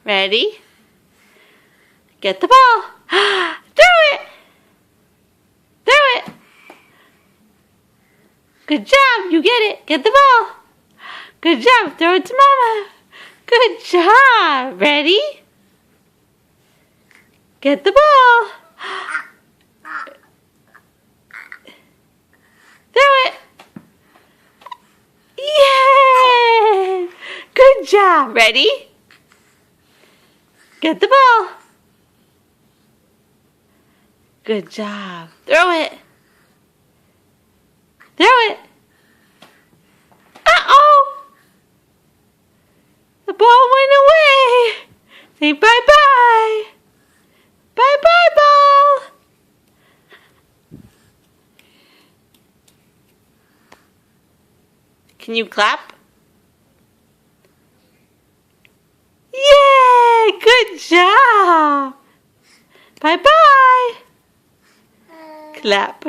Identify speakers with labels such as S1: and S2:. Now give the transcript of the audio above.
S1: Ready? Get the ball. Throw it. Throw it. Good job. You get it. Get the ball. Good job. Throw it to Mama. Good job. Ready? Get the ball. Throw it. Yay! Good job. Ready? Get the ball. Good job. Throw it. Throw it. Uh-oh! The ball went away. Say bye-bye. Bye-bye, ball. Can you clap? Yay! Good job. Bye-bye. Clap.